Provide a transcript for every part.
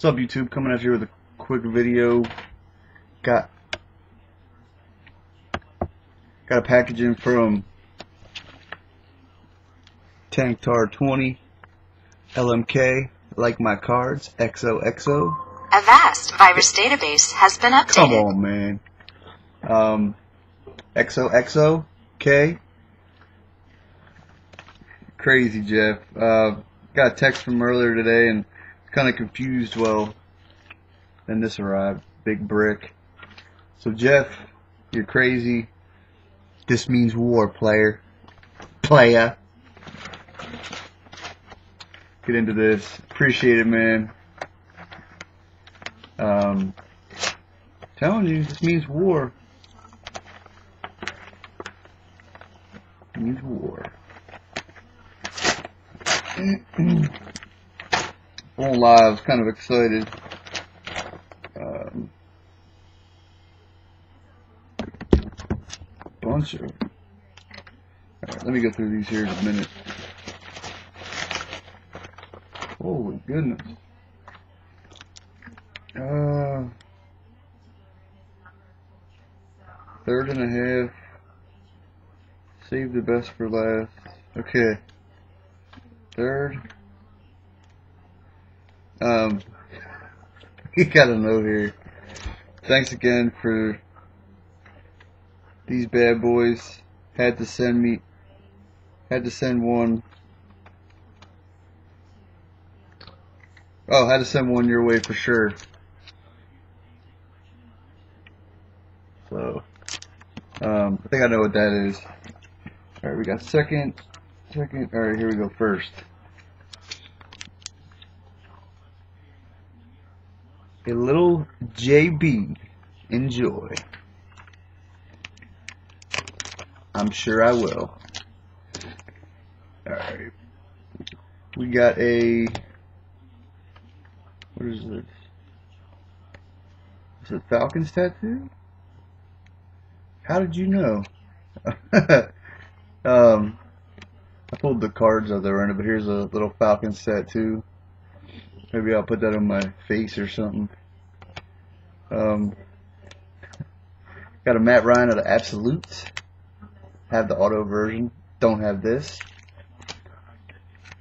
What's up, YouTube? Coming at you with a quick video. Got a package in from Tanktard20 LMK. Like my cards, XOXO. A vast virus database has been updated. Come on, man. XOXO K. Crazy, Jeff. Got a text from earlier today and kind of confused. Well, then this arrived. Big brick. So, Jeff, you're crazy. This means war, player. Playa. Get into this. Appreciate it, man. Telling you, this means war. It means war. Won't lie, I was kind of excited. Bunch of. Alright, let me go through these here in a minute. Holy goodness. Third and a half. Save the best for last. Okay. Third. You got a note here. Thanks again for these bad boys. Had to send one. Oh, had to send one your way for sure. So, I think I know what that is. Alright, we got second. Alright, here we go, first. A little JB. Enjoy. I'm sure I will. Alright. We got a... What is this? Is it Falcon's tattoo? How did you know? I pulled the cards out there, but here's a little Falcon's tattoo. Maybe I'll put that on my face or something. Got a Matt Ryan of the Absolutes. Have the auto version. Don't have this.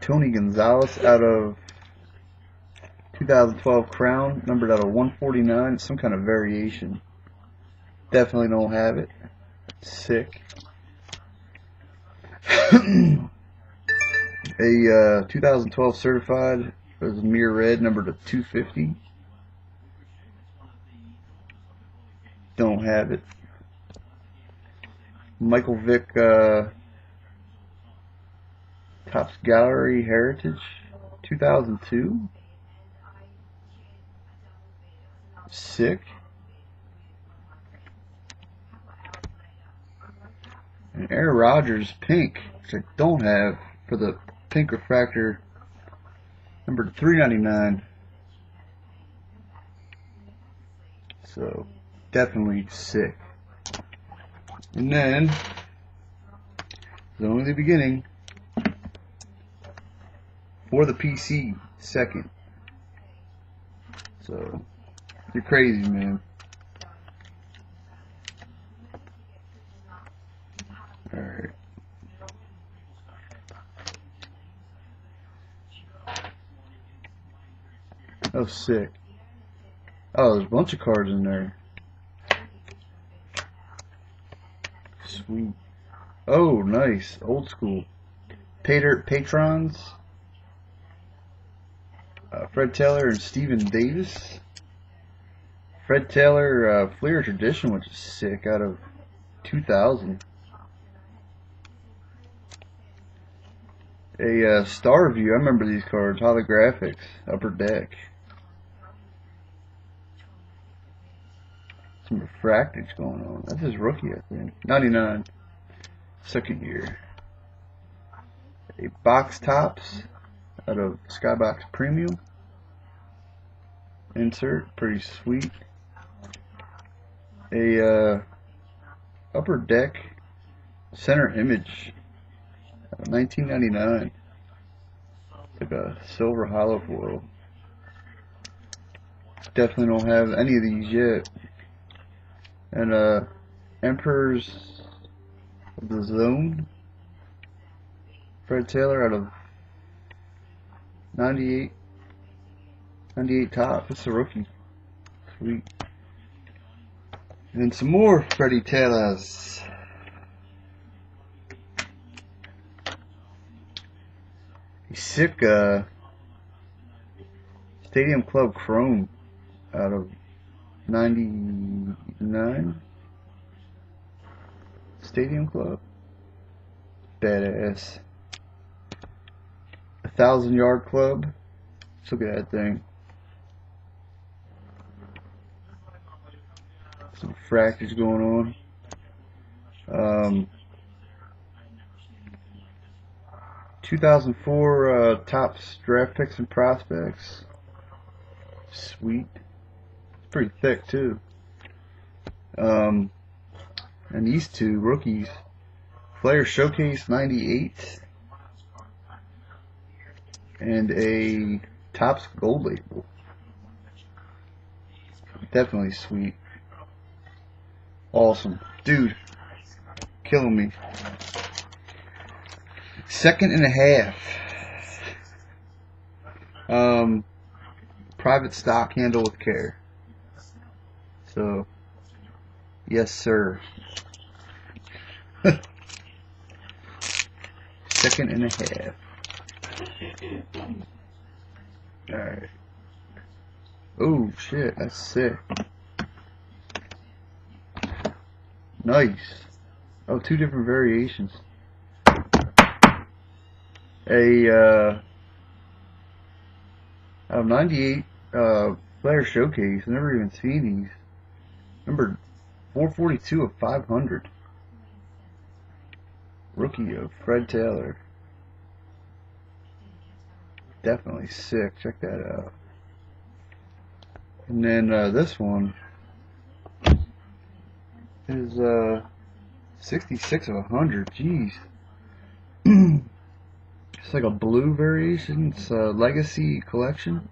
Tony Gonzalez out of 2012 Crown, numbered out of 149. Some kind of variation. Definitely don't have it. Sick. A 2012 certified. It was mirror red, numbered to 250. Don't have it. Michael Vick Topps Gallery Heritage 2002. Sick. And Aaron Rodgers pink, which I don't have, for the pink refractor, number 399. So definitely sick. And then it's only the beginning for the PC second. So you're crazy, man. Alright. Oh, sick. Oh, there's a bunch of cards in there. Sweet. Oh, nice. Old school. Patrons. Fred Taylor and Stephen Davis. Fred Taylor Fleer Tradition, which is sick, out of 2000. A Star View. I remember these cards. Holographics. Upper Deck. Some refractives going on. That's his rookie, I think. 99. Second year. A Box Tops out of Skybox Premium. Insert. Pretty sweet. A Upper Deck Center Image. 1999. Like a silver hollow foil. Definitely don't have any of these yet. And Emperors of the Zone, Fred Taylor out of 98 top. It's a rookie. Sweet. And some more Freddie Taylors. A sick Stadium Club Chrome out of 99. Stadium Club. Badass. 1,000-yard club. Let's look at that thing. Some fractures going on. 2004 Topps draft picks and prospects. Sweet. It's pretty thick too. And these two rookies. Player Showcase 98 and a Topps Gold Label. Definitely sweet. Awesome. Dude, killing me. 2nd and a half. Private stock, handle with care. So, yes sir. 2nd and a half. Alright. Oh shit, that's sick. Nice. Oh, 2 different variations. Out of 98 Player Showcase. I've never even seen these. Number 442 of 500. Rookie of Fred Taylor. Definitely sick. Check that out. And then this one is 66 of 100. Jeez. It's like a blue variation. It's a Legacy Collection.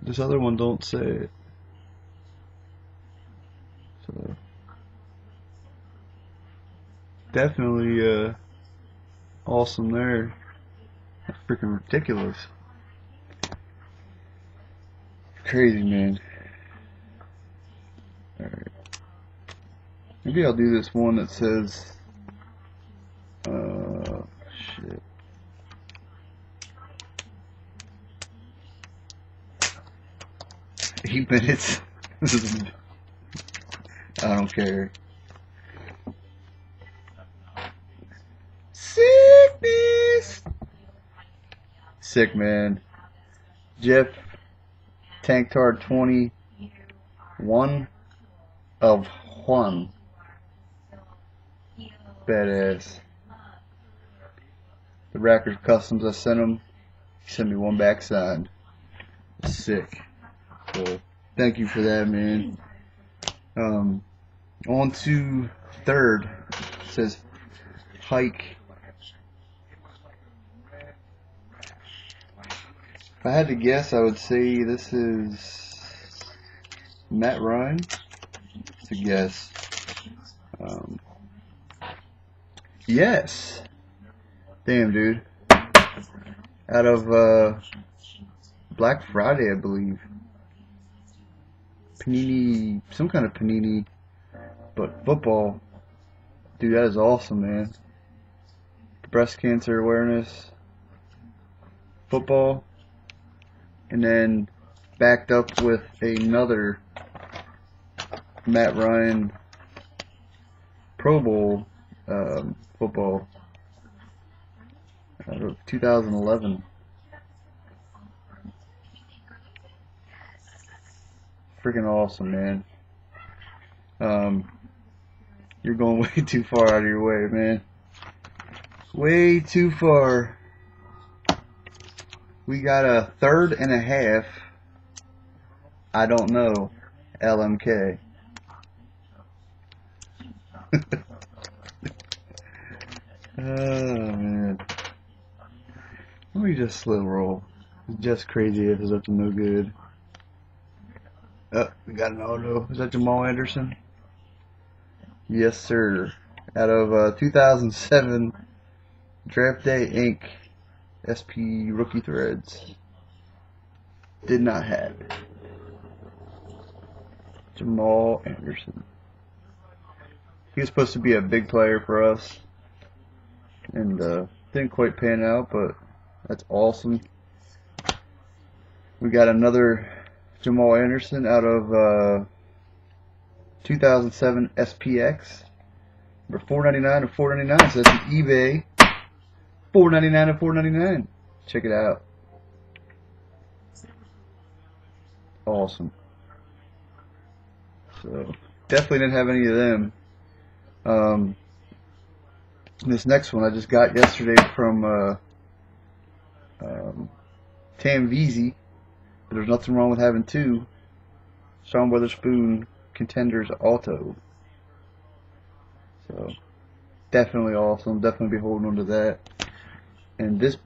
This other one don't say it. So definitely awesome there. That's freaking ridiculous. Crazy, man. Alright. Maybe I'll do this one that says shit. Eight minutes. I don't care. Sickness. Sick, man. Jeff Tanktard20 1 of 1. Badass. The Rackers Customs I sent him. He sent me one back signed. Sick. So thank you for that, man. On to third. It says Hike. If I had to guess, I would say this is Matt Ryan. It's a guess. Yes. Damn, dude. Out of Black Friday, I believe. Panini, some kind of Panini, but football. Dude, that is awesome, man. Breast cancer awareness. Football. And then backed up with another Matt Ryan Pro Bowl football out of 2011. Freaking awesome, man. You're going way too far out of your way, man. Way too far. We got a 3rd and a half. I don't know. LMK. Oh, man. Let me just slow roll. It's just crazy if it's up to no good. We got an auto. Is that Jamal Anderson? Yes, sir. Out of 2007 Draft Day Inc. SP Rookie Threads. Did not have it. Jamal Anderson. He was supposed to be a big player for us, and didn't quite pan out, but that's awesome. We got another Jamal Anderson out of 2007 SPX. Number 499 to 499. So that's an eBay. 499 to 499. Check it out. Awesome. So definitely didn't have any of them. This next one I just got yesterday from Tanktard20. But there's nothing wrong with having two. Sean Weatherspoon Contenders Auto. So definitely awesome. Definitely be holding on to that. And this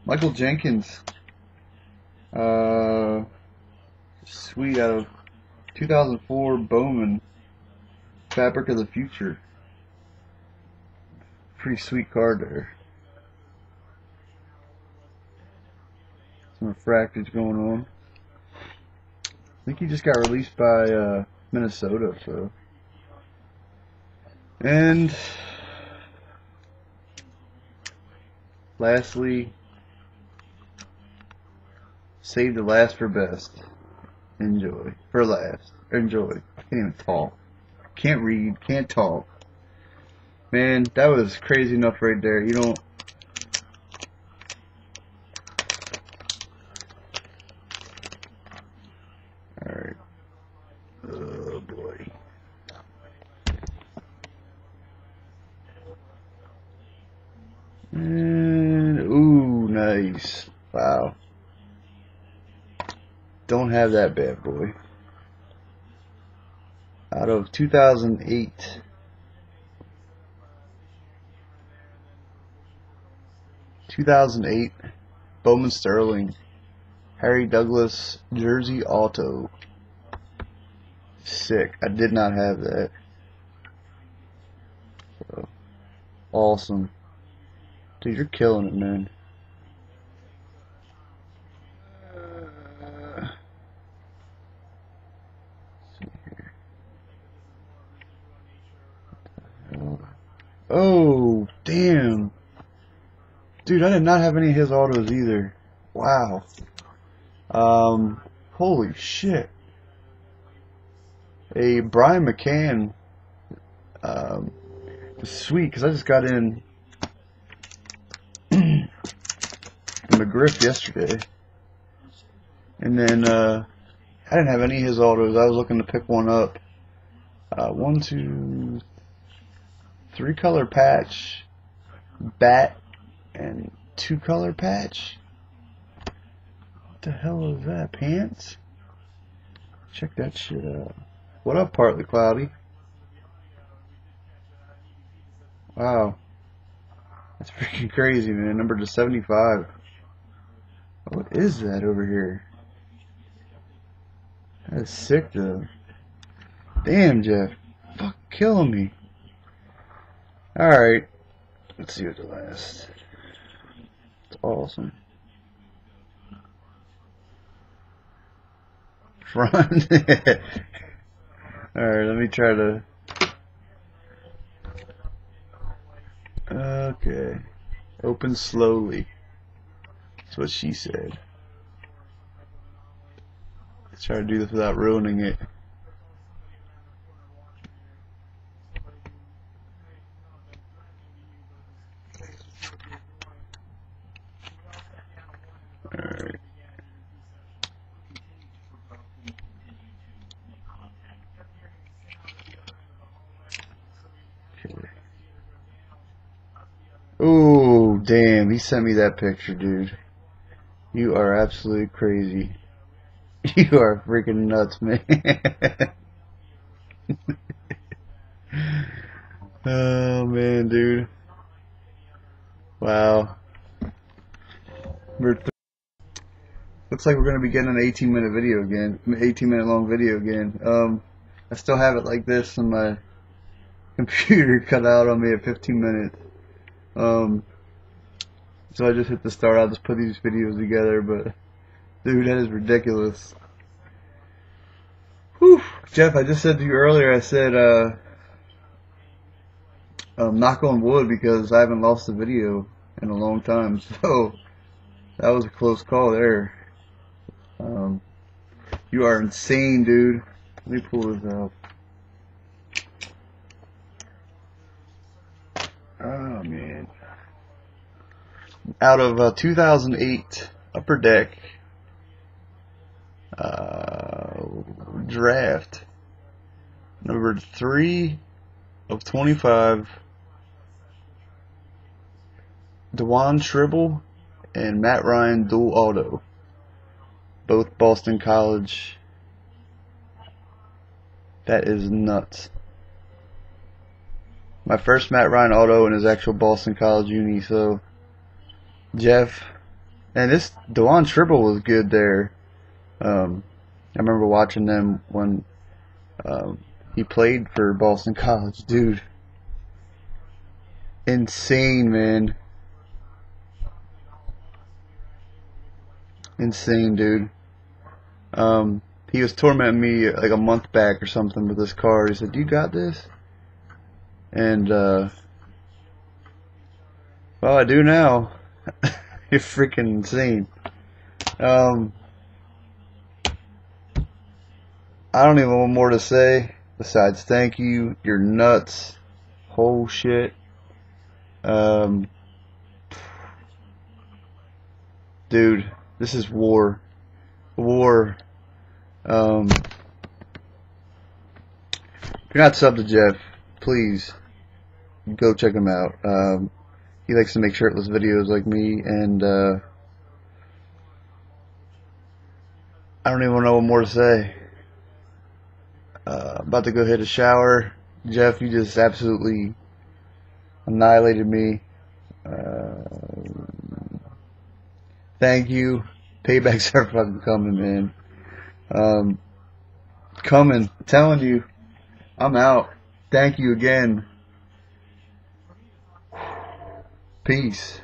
Michael Jenkins, sweet, out of 2004 Bowman Fabric of the Future. Pretty sweet card there. Some refractors going on. I think he just got released by Minnesota. So, and lastly, save the last for best. Enjoy for last. Enjoy. I can't even talk. Can't read. Can't talk. Man, that was crazy enough right there. You don't. Alright. Oh boy. And, ooh, nice. Wow. Don't have that bad boy. Out of 2008. 2008 Bowman Sterling Harry Douglas Jersey Auto. Sick. I did not have that. So, awesome. Dude, you're killing it, man. Oh, damn. Dude, I did not have any of his autos either. Wow. Holy shit. A Brian McCann. Sweet, because I just got in McGriff yesterday. And then, I didn't have any of his autos. I was looking to pick one up. 1, 2, 3 color patch, bat, and 2 color patch. What the hell is that? Pants? Check that shit out. What up, Partly Cloudy? Wow. That's freaking crazy, man. Number to 75. What is that over here? That is sick, though. Damn, Jeff. Fuck, killing me. Alright. Let's see what the last. It's awesome. Front. Alright, let me try to. Okay. Open slowly. That's what she said. Let's try to do this without ruining it. Alright. Okay. Oh, damn. He sent me that picture, dude. You are absolutely crazy. You are freaking nuts, man. Oh, man, dude. Wow. Looks like we're gonna be getting an 18-minute video again, 18-minute long video again. I still have it like this, and my computer cut out on me at 15 minutes. So I just hit the start. I'll just put these videos together, but dude, that is ridiculous. Whew. Jeff, I just said to you earlier, I said, knock on wood, because I haven't lost a video in a long time, so that was a close call there. You are insane, dude. Let me pull this out. Oh, man. Out of 2008 Upper Deck draft, number 3 of 25, Dewan Tribble and Matt Ryan dual auto, both Boston College. That is nuts. My first Matt Ryan auto in his actual Boston College uni. So Jeff, and this Dewan Tribble was good there. I remember watching them when he played for Boston College. Dude, insane, man. Insane, dude. He was tormenting me like a month back or something with this card. He said, "You got this?" And well, I do now. You're freaking insane. I don't even want more to say besides thank you. You're nuts. Whole shit. Dude, this is war. War. If you're not subbed to Jeff, please go check him out. He likes to make shirtless videos like me, and I don't even know what more to say. About to go hit a shower. Jeff, you just absolutely annihilated me. Thank you. Paybacks are fucking coming, man. Coming. I'm telling you. I'm out. Thank you again. Peace.